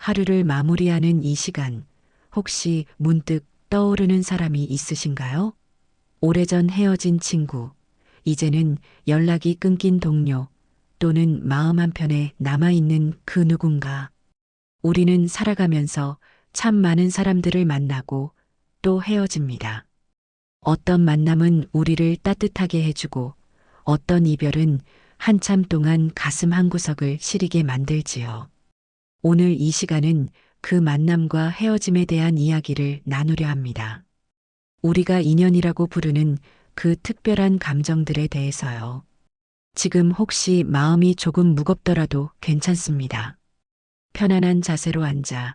하루를 마무리하는 이 시간, 혹시 문득 떠오르는 사람이 있으신가요? 오래전 헤어진 친구, 이제는 연락이 끊긴 동료, 또는 마음 한편에 남아있는 그 누군가. 우리는 살아가면서 참 많은 사람들을 만나고 또 헤어집니다. 어떤 만남은 우리를 따뜻하게 해주고 어떤 이별은 한참 동안 가슴 한구석을 시리게 만들지요. 오늘 이 시간은 그 만남과 헤어짐에 대한 이야기를 나누려 합니다. 우리가 인연이라고 부르는 그 특별한 감정들에 대해서요. 지금 혹시 마음이 조금 무겁더라도 괜찮습니다. 편안한 자세로 앉아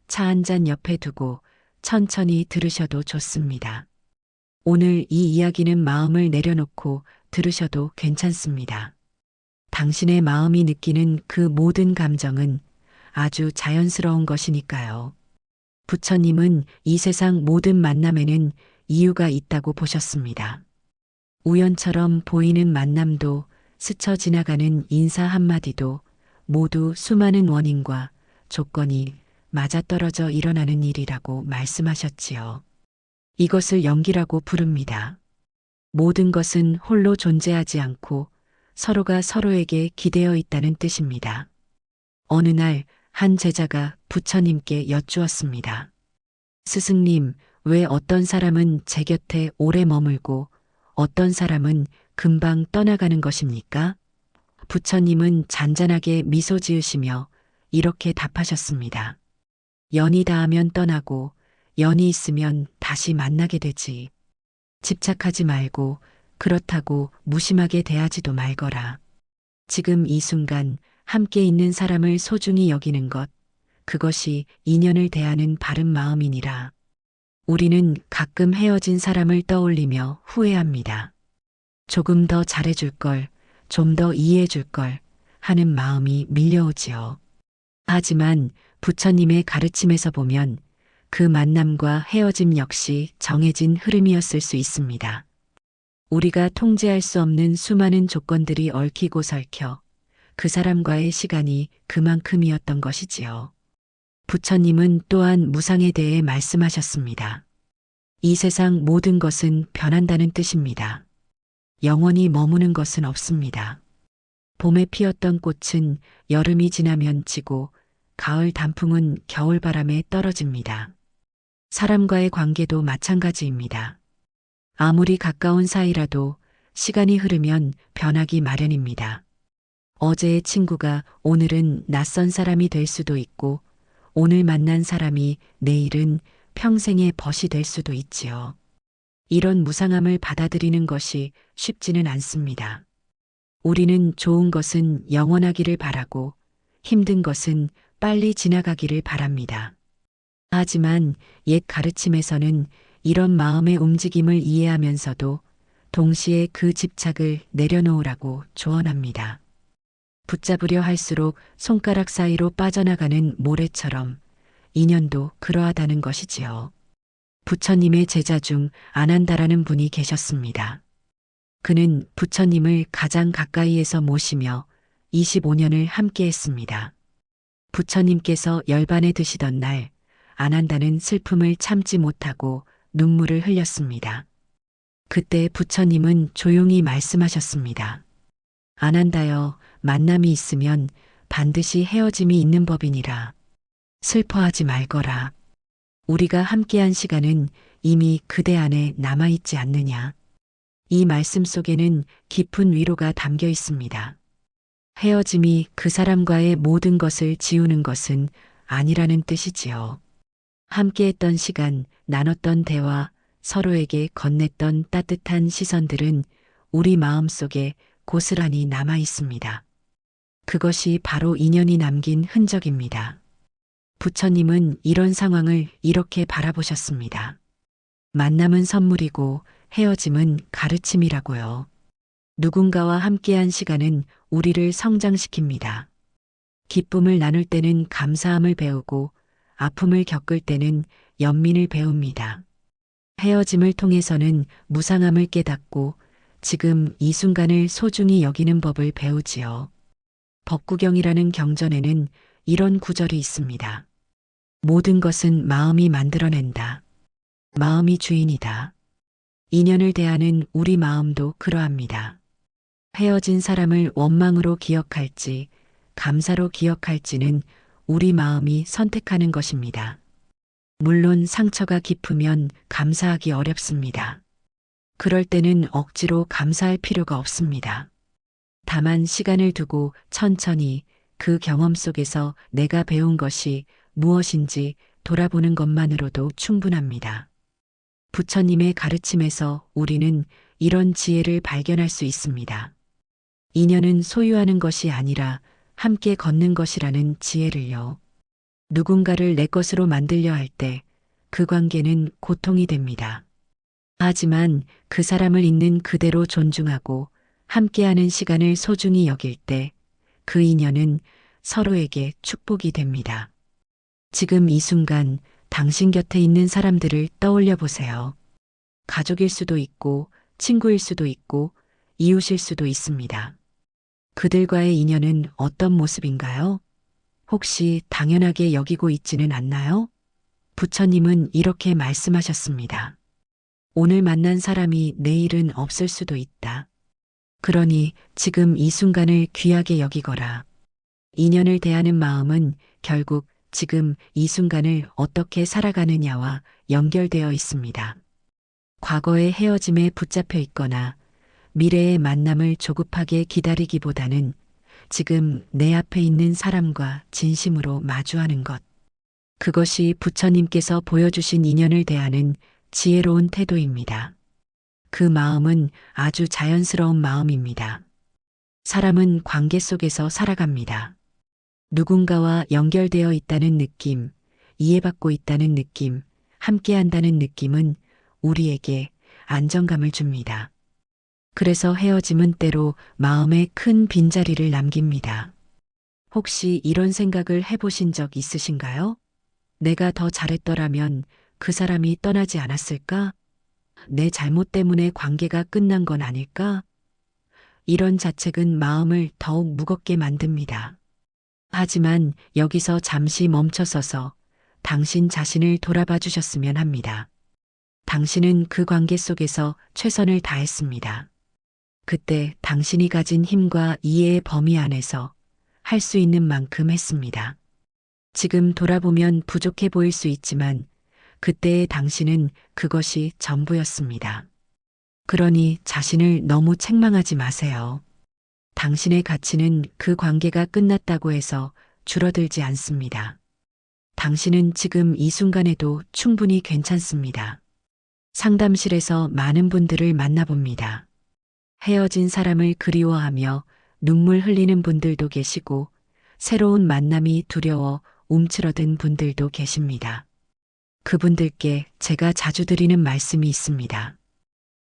차 한 잔 옆에 두고 천천히 들으셔도 좋습니다. 오늘 이 이야기는 마음을 내려놓고 들으셔도 괜찮습니다. 당신의 마음이 느끼는 그 모든 감정은 아주 자연스러운 것이니까요. 부처님은 이 세상 모든 만남에는 이유가 있다고 보셨습니다. 우연처럼 보이는 만남도 스쳐 지나가는 인사 한마디도 모두 수많은 원인과 조건이 맞아떨어져 일어나는 일이라고 말씀하셨지요. 이것을 연기라고 부릅니다. 모든 것은 홀로 존재하지 않고 서로가 서로에게 기대어 있다는 뜻입니다. 어느 날 한 제자가 부처님께 여쭈었습니다. 스승님, 왜 어떤 사람은 제 곁에 오래 머물고 어떤 사람은 금방 떠나가는 것입니까? 부처님은 잔잔하게 미소 지으시며 이렇게 답하셨습니다. 연이 닿으면 떠나고 연이 있으면 다시 만나게 되지. 집착하지 말고 그렇다고 무심하게 대하지도 말거라. 지금 이 순간 함께 있는 사람을 소중히 여기는 것, 그것이 인연을 대하는 바른 마음이니라. 우리는 가끔 헤어진 사람을 떠올리며 후회합니다. 조금 더 잘해줄 걸, 좀 더 이해해줄 걸 하는 마음이 밀려오지요. 하지만 부처님의 가르침에서 보면 그 만남과 헤어짐 역시 정해진 흐름이었을 수 있습니다. 우리가 통제할 수 없는 수많은 조건들이 얽히고 설켜 그 사람과의 시간이 그만큼이었던 것이지요. 부처님은 또한 무상에 대해 말씀하셨습니다. 이 세상 모든 것은 변한다는 뜻입니다. 영원히 머무는 것은 없습니다. 봄에 피었던 꽃은 여름이 지나면 지고 가을 단풍은 겨울바람에 떨어집니다. 사람과의 관계도 마찬가지입니다. 아무리 가까운 사이라도 시간이 흐르면 변하기 마련입니다. 어제의 친구가 오늘은 낯선 사람이 될 수도 있고 오늘 만난 사람이 내일은 평생의 벗이 될 수도 있지요. 이런 무상함을 받아들이는 것이 쉽지는 않습니다. 우리는 좋은 것은 영원하기를 바라고 힘든 것은 빨리 지나가기를 바랍니다. 하지만 옛 가르침에서는 이런 마음의 움직임을 이해하면서도 동시에 그 집착을 내려놓으라고 조언합니다. 붙잡으려 할수록 손가락 사이로 빠져나가는 모래처럼 인연도 그러하다는 것이지요. 부처님의 제자 중 아난다라는 분이 계셨습니다. 그는 부처님을 가장 가까이에서 모시며 25년을 함께했습니다. 부처님께서 열반에 드시던 날 아난다는 슬픔을 참지 못하고 눈물을 흘렸습니다. 그때 부처님은 조용히 말씀하셨습니다. 아난다여, 만남이 있으면 반드시 헤어짐이 있는 법이니라. 슬퍼하지 말거라. 우리가 함께한 시간은 이미 그대 안에 남아있지 않느냐. 이 말씀 속에는 깊은 위로가 담겨 있습니다. 헤어짐이 그 사람과의 모든 것을 지우는 것은 아니라는 뜻이지요. 함께했던 시간, 나눴던 대화, 서로에게 건넸던 따뜻한 시선들은 우리 마음 속에 고스란히 남아 있습니다. 그것이 바로 인연이 남긴 흔적입니다. 부처님은 이런 상황을 이렇게 바라보셨습니다. 만남은 선물이고 헤어짐은 가르침이라고요. 누군가와 함께한 시간은 우리를 성장시킵니다. 기쁨을 나눌 때는 감사함을 배우고 아픔을 겪을 때는 연민을 배웁니다. 헤어짐을 통해서는 무상함을 깨닫고 지금 이 순간을 소중히 여기는 법을 배우지요. 법구경이라는 경전에는 이런 구절이 있습니다. 모든 것은 마음이 만들어낸다. 마음이 주인이다. 인연을 대하는 우리 마음도 그러합니다. 헤어진 사람을 원망으로 기억할지, 감사로 기억할지는 우리 마음이 선택하는 것입니다. 물론 상처가 깊으면 감사하기 어렵습니다. 그럴 때는 억지로 감사할 필요가 없습니다. 다만 시간을 두고 천천히 그 경험 속에서 내가 배운 것이 무엇인지 돌아보는 것만으로도 충분합니다. 부처님의 가르침에서 우리는 이런 지혜를 발견할 수 있습니다. 인연은 소유하는 것이 아니라 함께 걷는 것이라는 지혜를요. 누군가를 내 것으로 만들려 할 때 그 관계는 고통이 됩니다. 하지만 그 사람을 있는 그대로 존중하고 함께하는 시간을 소중히 여길 때 그 인연은 서로에게 축복이 됩니다. 지금 이 순간 당신 곁에 있는 사람들을 떠올려 보세요. 가족일 수도 있고 친구일 수도 있고 이웃일 수도 있습니다. 그들과의 인연은 어떤 모습인가요? 혹시 당연하게 여기고 있지는 않나요? 부처님은 이렇게 말씀하셨습니다. 오늘 만난 사람이 내일은 없을 수도 있다. 그러니 지금 이 순간을 귀하게 여기거라. 인연을 대하는 마음은 결국 지금 이 순간을 어떻게 살아가느냐와 연결되어 있습니다. 과거의 헤어짐에 붙잡혀 있거나 미래의 만남을 조급하게 기다리기보다는 지금 내 앞에 있는 사람과 진심으로 마주하는 것. 그것이 부처님께서 보여주신 인연을 대하는 지혜로운 태도입니다. 그 마음은 아주 자연스러운 마음입니다. 사람은 관계 속에서 살아갑니다. 누군가와 연결되어 있다는 느낌, 이해받고 있다는 느낌, 함께한다는 느낌은 우리에게 안정감을 줍니다. 그래서 헤어짐은 때로 마음에 큰 빈자리를 남깁니다. 혹시 이런 생각을 해보신 적 있으신가요? 내가 더 잘했더라면 그 사람이 떠나지 않았을까? 내 잘못 때문에 관계가 끝난 건 아닐까? 이런 자책은 마음을 더욱 무겁게 만듭니다. 하지만 여기서 잠시 멈춰서서 당신 자신을 돌아봐 주셨으면 합니다. 당신은 그 관계 속에서 최선을 다했습니다. 그때 당신이 가진 힘과 이해의 범위 안에서 할 수 있는 만큼 했습니다. 지금 돌아보면 부족해 보일 수 있지만 그때의 당신은 그것이 전부였습니다. 그러니 자신을 너무 책망하지 마세요. 당신의 가치는 그 관계가 끝났다고 해서 줄어들지 않습니다. 당신은 지금 이 순간에도 충분히 괜찮습니다. 상담실에서 많은 분들을 만나봅니다. 헤어진 사람을 그리워하며 눈물 흘리는 분들도 계시고 새로운 만남이 두려워 움츠러든 분들도 계십니다. 그분들께 제가 자주 드리는 말씀이 있습니다.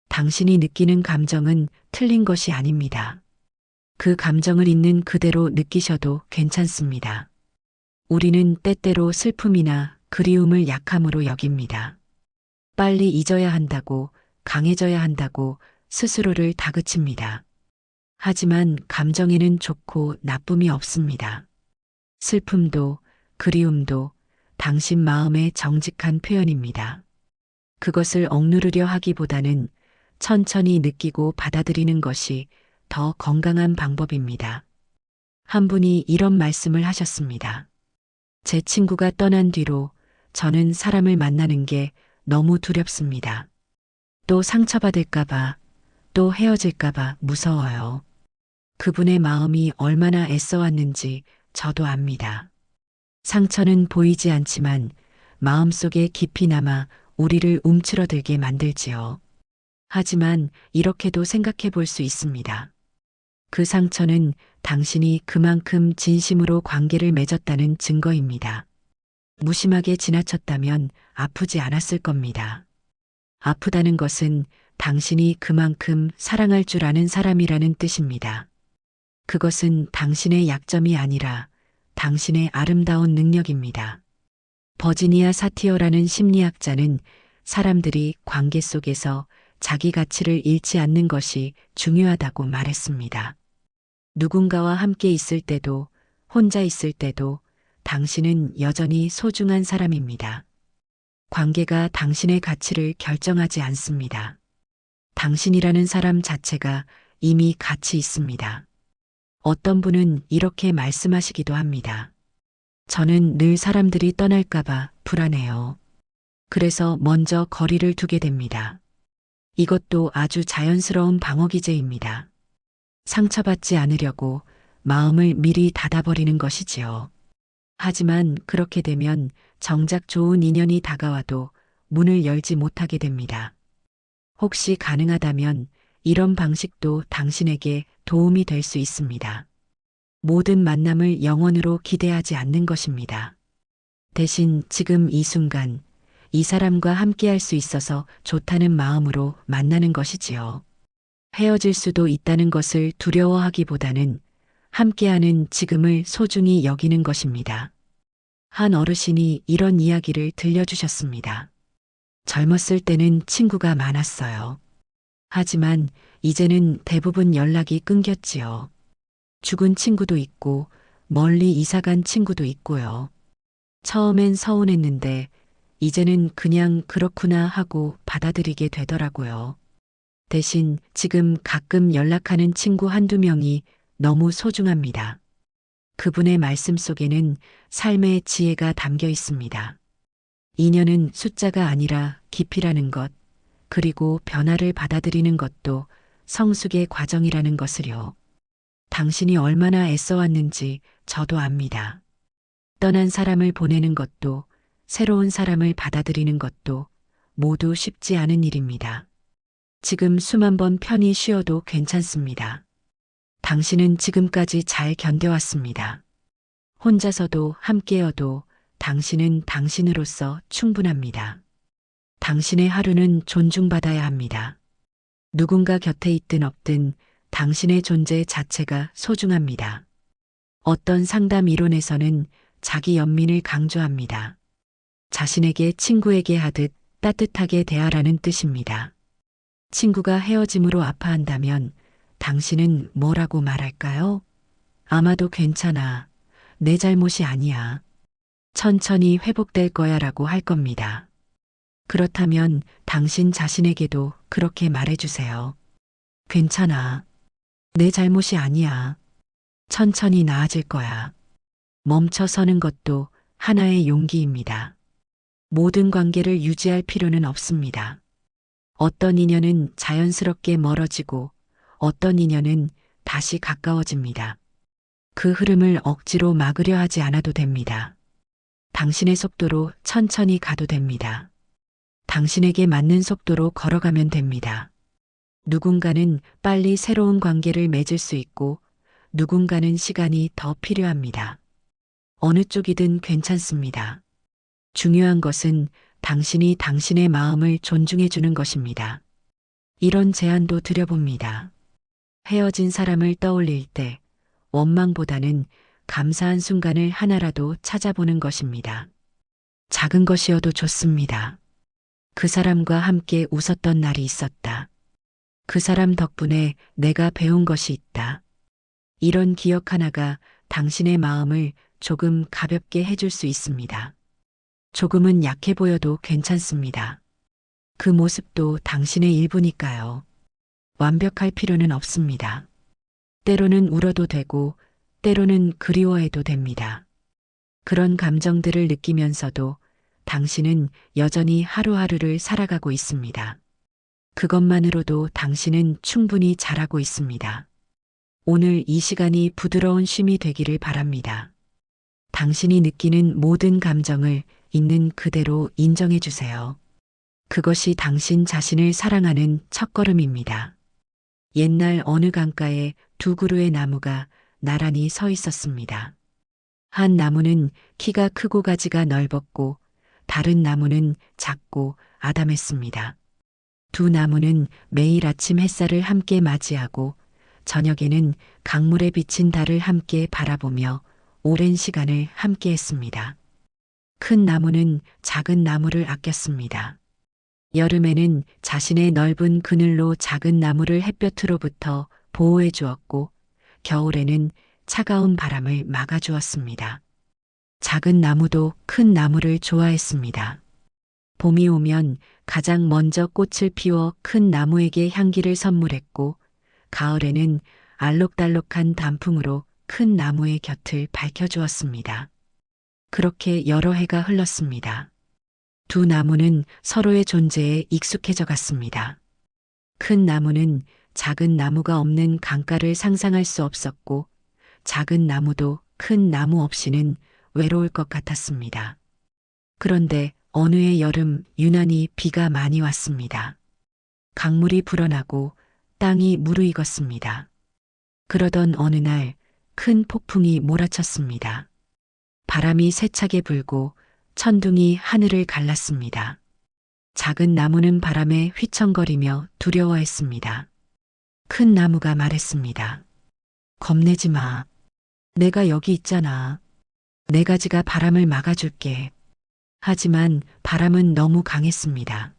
당신이 느끼는 감정은 틀린 것이 아닙니다. 그 감정을 있는 그대로 느끼셔도 괜찮습니다. 우리는 때때로 슬픔이나 그리움을 약함으로 여깁니다. 빨리 잊어야 한다고, 강해져야 한다고 스스로를 다그칩니다. 하지만 감정에는 좋고 나쁨이 없습니다. 슬픔도 그리움도 당신 마음의 정직한 표현입니다. 그것을 억누르려 하기보다는 천천히 느끼고 받아들이는 것이 더 건강한 방법입니다. 한 분이 이런 말씀을 하셨습니다. 제 친구가 떠난 뒤로 저는 사람을 만나는 게 너무 두렵습니다. 또 상처받을까봐, 또 헤어질까봐 무서워요. 그분의 마음이 얼마나 애써왔는지 저도 압니다. 상처는 보이지 않지만 마음속에 깊이 남아 우리를 움츠러들게 만들지요. 하지만 이렇게도 생각해 볼 수 있습니다. 그 상처는 당신이 그만큼 진심으로 관계를 맺었다는 증거입니다. 무심하게 지나쳤다면 아프지 않았을 겁니다. 아프다는 것은 당신이 그만큼 사랑할 줄 아는 사람이라는 뜻입니다. 그것은 당신의 약점이 아니라 당신의 아름다운 능력입니다. 버지니아 사티어라는 심리학자는 사람들이 관계 속에서 자기 가치를 잃지 않는 것이 중요하다고 말했습니다. 누군가와 함께 있을 때도, 혼자 있을 때도 당신은 여전히 소중한 사람입니다. 관계가 당신의 가치를 결정하지 않습니다. 당신이라는 사람 자체가 이미 가치 있습니다. 어떤 분은 이렇게 말씀하시기도 합니다. 저는 늘 사람들이 떠날까봐 불안해요. 그래서 먼저 거리를 두게 됩니다. 이것도 아주 자연스러운 방어 기제입니다. 상처받지 않으려고 마음을 미리 닫아버리는 것이지요. 하지만 그렇게 되면 정작 좋은 인연이 다가와도 문을 열지 못하게 됩니다. 혹시 가능하다면 이런 방식도 당신에게 도움이 될 수 있습니다. 모든 만남을 영원으로 기대하지 않는 것입니다. 대신 지금 이 순간 이 사람과 함께 할 수 있어서 좋다는 마음으로 만나는 것이지요. 헤어질 수도 있다는 것을 두려워하기보다는 함께하는 지금을 소중히 여기는 것입니다. 한 어르신이 이런 이야기를 들려주셨습니다. 젊었을 때는 친구가 많았어요. 하지만 이제는 대부분 연락이 끊겼지요. 죽은 친구도 있고 멀리 이사간 친구도 있고요. 처음엔 서운했는데 이제는 그냥 그렇구나 하고 받아들이게 되더라고요. 대신 지금 가끔 연락하는 친구 한두 명이 너무 소중합니다. 그분의 말씀 속에는 삶의 지혜가 담겨 있습니다. 인연은 숫자가 아니라 깊이라는 것, 그리고 변화를 받아들이는 것도 성숙의 과정이라는 것을요. 당신이 얼마나 애써왔는지 저도 압니다. 떠난 사람을 보내는 것도 새로운 사람을 받아들이는 것도 모두 쉽지 않은 일입니다. 지금 수만 번 편히 쉬어도 괜찮습니다. 당신은 지금까지 잘 견뎌왔습니다. 혼자서도 함께여도 당신은 당신으로서 충분합니다. 당신의 하루는 존중받아야 합니다. 누군가 곁에 있든 없든 당신의 존재 자체가 소중합니다. 어떤 상담 이론에서는 자기 연민을 강조합니다. 자신에게 친구에게 하듯 따뜻하게 대하라는 뜻입니다. 친구가 헤어짐으로 아파한다면 당신은 뭐라고 말할까요? 아마도 괜찮아. 내 잘못이 아니야. 천천히 회복될 거야 라고 할 겁니다. 그렇다면 당신 자신에게도 그렇게 말해주세요. 괜찮아. 내 잘못이 아니야. 천천히 나아질 거야. 멈춰 서는 것도 하나의 용기입니다. 모든 관계를 유지할 필요는 없습니다. 어떤 인연은 자연스럽게 멀어지고 어떤 인연은 다시 가까워집니다. 그 흐름을 억지로 막으려 하지 않아도 됩니다. 당신의 속도로 천천히 가도 됩니다. 당신에게 맞는 속도로 걸어가면 됩니다. 누군가는 빨리 새로운 관계를 맺을 수 있고 누군가는 시간이 더 필요합니다. 어느 쪽이든 괜찮습니다. 중요한 것은 당신이 당신의 마음을 존중해 주는 것입니다. 이런 제안도 드려봅니다. 헤어진 사람을 떠올릴 때 원망보다는 감사한 순간을 하나라도 찾아보는 것입니다. 작은 것이어도 좋습니다. 그 사람과 함께 웃었던 날이 있었다. 그 사람 덕분에 내가 배운 것이 있다. 이런 기억 하나가 당신의 마음을 조금 가볍게 해줄 수 있습니다. 조금은 약해 보여도 괜찮습니다. 그 모습도 당신의 일부니까요. 완벽할 필요는 없습니다. 때로는 울어도 되고 때로는 그리워해도 됩니다. 그런 감정들을 느끼면서도 당신은 여전히 하루하루를 살아가고 있습니다. 그것만으로도 당신은 충분히 잘하고 있습니다. 오늘 이 시간이 부드러운 쉼이 되기를 바랍니다. 당신이 느끼는 모든 감정을 있는 그대로 인정해 주세요. 그것이 당신 자신을 사랑하는 첫걸음입니다. 옛날 어느 강가에 두 그루의 나무가 나란히 서 있었습니다. 한 나무는 키가 크고 가지가 넓었고 다른 나무는 작고 아담했습니다. 두 나무는 매일 아침 햇살을 함께 맞이하고 저녁에는 강물에 비친 달을 함께 바라보며 오랜 시간을 함께 했습니다. 큰 나무는 작은 나무를 아꼈습니다. 여름에는 자신의 넓은 그늘로 작은 나무를 햇볕으로부터 보호해 주었고 겨울에는 차가운 바람을 막아 주었습니다. 작은 나무도 큰 나무를 좋아했습니다. 봄이 오면 가장 먼저 꽃을 피워 큰 나무에게 향기를 선물했고, 가을에는 알록달록한 단풍으로 큰 나무의 곁을 밝혀주었습니다. 그렇게 여러 해가 흘렀습니다. 두 나무는 서로의 존재에 익숙해져 갔습니다. 큰 나무는 작은 나무가 없는 강가를 상상할 수 없었고, 작은 나무도 큰 나무 없이는 외로울 것 같았습니다. 그런데 어느 해 여름 유난히 비가 많이 왔습니다. 강물이 불어나고 땅이 무르익었습니다. 그러던 어느 날 큰 폭풍이 몰아쳤습니다. 바람이 세차게 불고 천둥이 하늘을 갈랐습니다. 작은 나무는 바람에 휘청거리며 두려워했습니다. 큰 나무가 말했습니다. 겁내지 마. 내가 여기 있잖아. 네 가지가 바람을 막아줄게. 하지만 바람은 너무 강했습니다.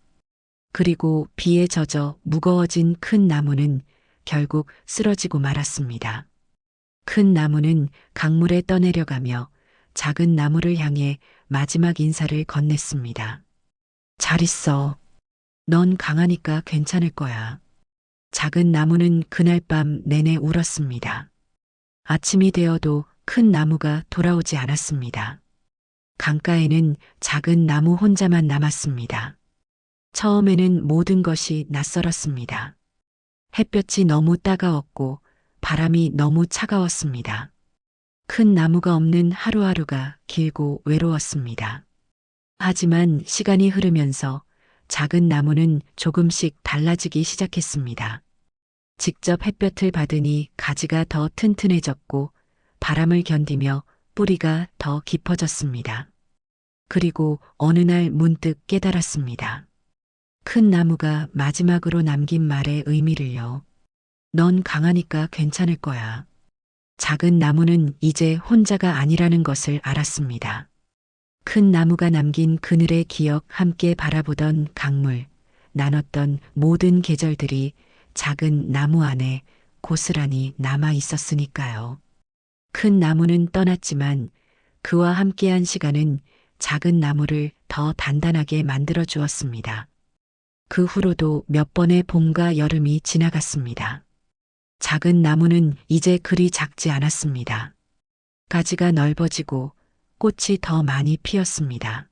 그리고 비에 젖어 무거워진 큰 나무는 결국 쓰러지고 말았습니다. 큰 나무는 강물에 떠내려가며 작은 나무를 향해 마지막 인사를 건넸습니다. 잘 있어. 넌 강하니까 괜찮을 거야. 작은 나무는 그날 밤 내내 울었습니다. 아침이 되어도 큰 나무가 돌아오지 않았습니다. 강가에는 작은 나무 혼자만 남았습니다. 처음에는 모든 것이 낯설었습니다. 햇볕이 너무 따가웠고 바람이 너무 차가웠습니다. 큰 나무가 없는 하루하루가 길고 외로웠습니다. 하지만 시간이 흐르면서 작은 나무는 조금씩 달라지기 시작했습니다. 직접 햇볕을 받으니 가지가 더 튼튼해졌고 바람을 견디며 뿌리가 더 깊어졌습니다. 그리고 어느 날 문득 깨달았습니다. 큰 나무가 마지막으로 남긴 말의 의미를요. 넌 강하니까 괜찮을 거야. 작은 나무는 이제 혼자가 아니라는 것을 알았습니다. 큰 나무가 남긴 그늘의 기억, 함께 바라보던 강물, 나눴던 모든 계절들이 작은 나무 안에 고스란히 남아 있었으니까요. 큰 나무는 떠났지만 그와 함께한 시간은 작은 나무를 더 단단하게 만들어 주었습니다. 그 후로도 몇 번의 봄과 여름이 지나갔습니다. 작은 나무는 이제 그리 작지 않았습니다. 가지가 넓어지고 꽃이 더 많이 피었습니다.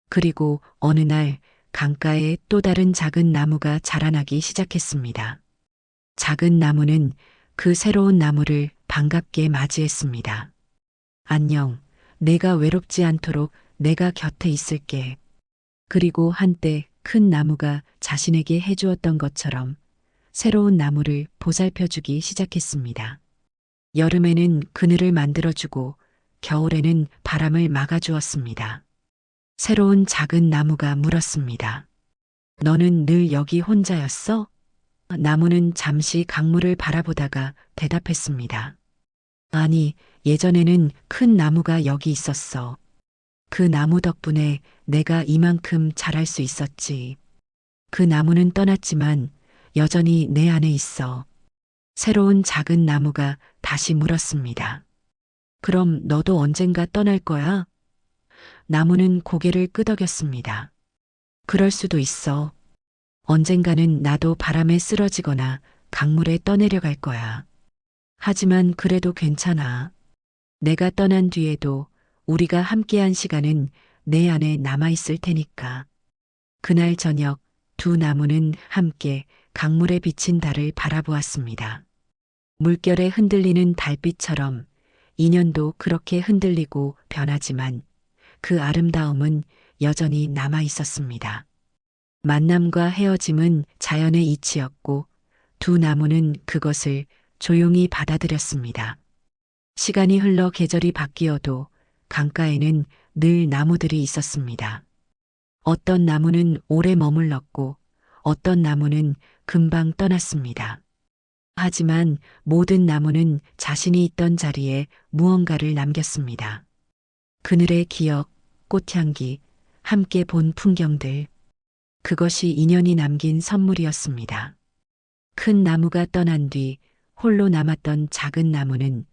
그리고 어느 날 강가에 또 다른 작은 나무가 자라나기 시작했습니다. 작은 나무는 그 새로운 나무를 반갑게 맞이했습니다. 안녕, 내가 외롭지 않도록 내가 곁에 있을게. 그리고 한때 큰 나무가 자신에게 해주었던 것처럼 새로운 나무를 보살펴주기 시작했습니다. 여름에는 그늘을 만들어주고 겨울에는 바람을 막아주었습니다. 새로운 작은 나무가 물었습니다. 너는 늘 여기 혼자였어? 나무는 잠시 강물을 바라보다가 대답했습니다. 아니, 예전에는 큰 나무가 여기 있었어. 그 나무 덕분에 내가 이만큼 자랄 수 있었지. 그 나무는 떠났지만 여전히 내 안에 있어. 새로운 작은 나무가 다시 물었습니다. 그럼 너도 언젠가 떠날 거야? 나무는 고개를 끄덕였습니다. 그럴 수도 있어. 언젠가는 나도 바람에 쓰러지거나 강물에 떠내려갈 거야. 하지만 그래도 괜찮아. 내가 떠난 뒤에도 우리가 함께한 시간은 내 안에 남아있을 테니까. 그날 저녁 두 나무는 함께 강물에 비친 달을 바라보았습니다. 물결에 흔들리는 달빛처럼 인연도 그렇게 흔들리고 변하지만 그 아름다움은 여전히 남아 있었습니다. 만남과 헤어짐은 자연의 이치였고 두 나무는 그것을 조용히 받아들였습니다. 시간이 흘러 계절이 바뀌어도 강가에는 늘 나무들이 있었습니다. 어떤 나무는 오래 머물렀고 어떤 나무는 금방 떠났습니다. 하지만 모든 나무는 자신이 있던 자리에 무언가를 남겼습니다. 그늘의 기억, 꽃향기, 함께 본 풍경들. 그것이 인연이 남긴 선물이었습니다. 큰 나무가 떠난 뒤 홀로 남았던 작은 나무는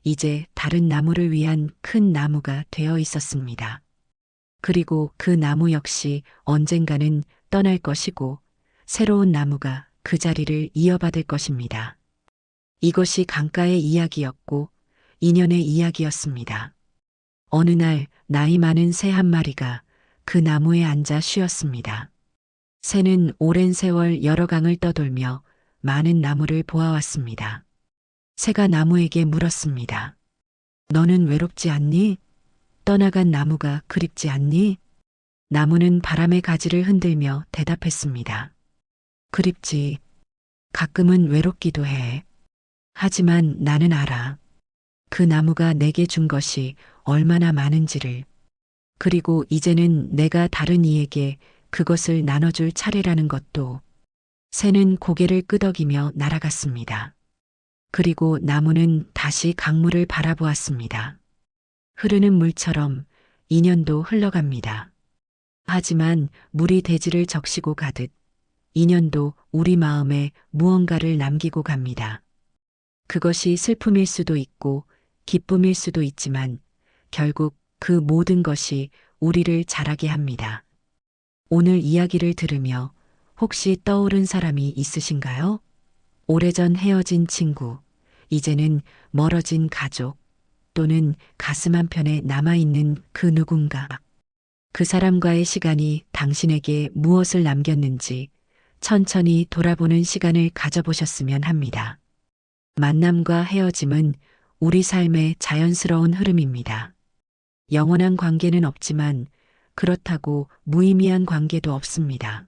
이제 다른 나무를 위한 큰 나무가 되어 있었습니다. 그리고 그 나무 역시 언젠가는 떠날 것이고 새로운 나무가 그 자리를 이어받을 것입니다. 이것이 강가의 이야기였고 인연의 이야기였습니다. 어느 날 나이 많은 새 한 마리가 그 나무에 앉아 쉬었습니다. 새는 오랜 세월 여러 강을 떠돌며 많은 나무를 보아왔습니다. 새가 나무에게 물었습니다. 너는 외롭지 않니? 떠나간 나무가 그립지 않니? 나무는 바람의 가지를 흔들며 대답했습니다. 그립지. 가끔은 외롭기도 해. 하지만 나는 알아. 그 나무가 내게 준 것이 얼마나 많은지를. 그리고 이제는 내가 다른 이에게 그것을 나눠줄 차례라는 것도. 새는 고개를 끄덕이며 날아갔습니다. 그리고 나무는 다시 강물을 바라보았습니다. 흐르는 물처럼 인연도 흘러갑니다. 하지만 물이 대지를 적시고 가듯 인연도 우리 마음에 무언가를 남기고 갑니다. 그것이 슬픔일 수도 있고 기쁨일 수도 있지만 결국 그 모든 것이 우리를 자라게 합니다. 오늘 이야기를 들으며 혹시 떠오른 사람이 있으신가요? 오래전 헤어진 친구, 이제는 멀어진 가족, 또는 가슴 한편에 남아있는 그 누군가. 그 사람과의 시간이 당신에게 무엇을 남겼는지 천천히 돌아보는 시간을 가져보셨으면 합니다. 만남과 헤어짐은 우리 삶의 자연스러운 흐름입니다. 영원한 관계는 없지만 그렇다고 무의미한 관계도 없습니다.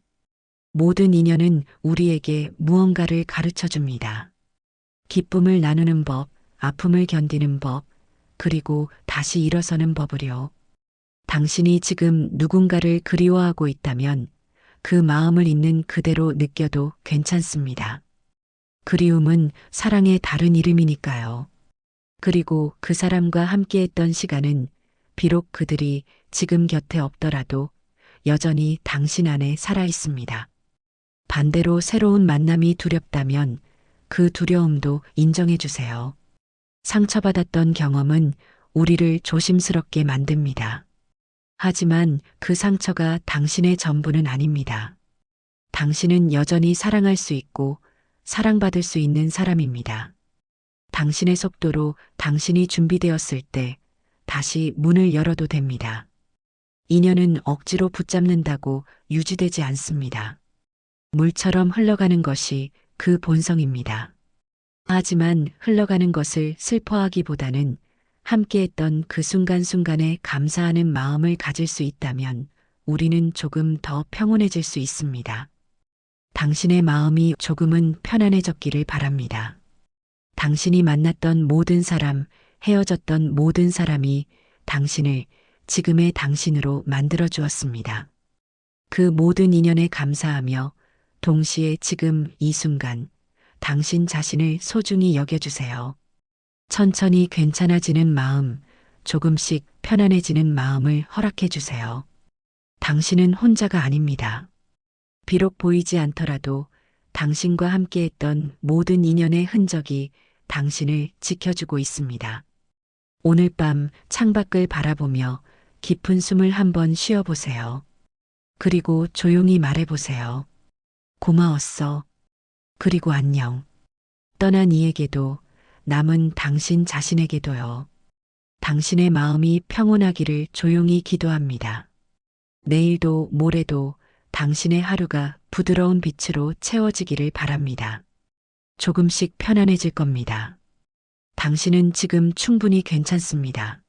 모든 인연은 우리에게 무언가를 가르쳐 줍니다. 기쁨을 나누는 법, 아픔을 견디는 법, 그리고 다시 일어서는 법을요. 당신이 지금 누군가를 그리워하고 있다면 그 마음을 있는 그대로 느껴도 괜찮습니다. 그리움은 사랑의 다른 이름이니까요. 그리고 그 사람과 함께했던 시간은 비록 그들이 지금 곁에 없더라도 여전히 당신 안에 살아 있습니다. 반대로 새로운 만남이 두렵다면 그 두려움도 인정해 주세요. 상처받았던 경험은 우리를 조심스럽게 만듭니다. 하지만 그 상처가 당신의 전부는 아닙니다. 당신은 여전히 사랑할 수 있고 사랑받을 수 있는 사람입니다. 당신의 속도로 당신이 준비되었을 때 다시 문을 열어도 됩니다. 인연은 억지로 붙잡는다고 유지되지 않습니다. 물처럼 흘러가는 것이 그 본성입니다. 하지만 흘러가는 것을 슬퍼하기보다는 함께했던 그 순간순간에 감사하는 마음을 가질 수 있다면 우리는 조금 더 평온해질 수 있습니다. 당신의 마음이 조금은 편안해졌기를 바랍니다. 당신이 만났던 모든 사람, 헤어졌던 모든 사람이 당신을 지금의 당신으로 만들어 주었습니다. 그 모든 인연에 감사하며 동시에 지금 이 순간 당신 자신을 소중히 여겨주세요. 천천히 괜찮아지는 마음, 조금씩 편안해지는 마음을 허락해 주세요. 당신은 혼자가 아닙니다. 비록 보이지 않더라도 당신과 함께했던 모든 인연의 흔적이 당신을 지켜주고 있습니다. 오늘 밤 창밖을 바라보며 깊은 숨을 한번 쉬어보세요. 그리고 조용히 말해보세요. 고마웠어. 그리고 안녕. 떠난 이에게도 남은 당신 자신에게도요. 당신의 마음이 평온하기를 조용히 기도합니다. 내일도 모레도 당신의 하루가 부드러운 빛으로 채워지기를 바랍니다. 조금씩 편안해질 겁니다. 당신은 지금 충분히 괜찮습니다.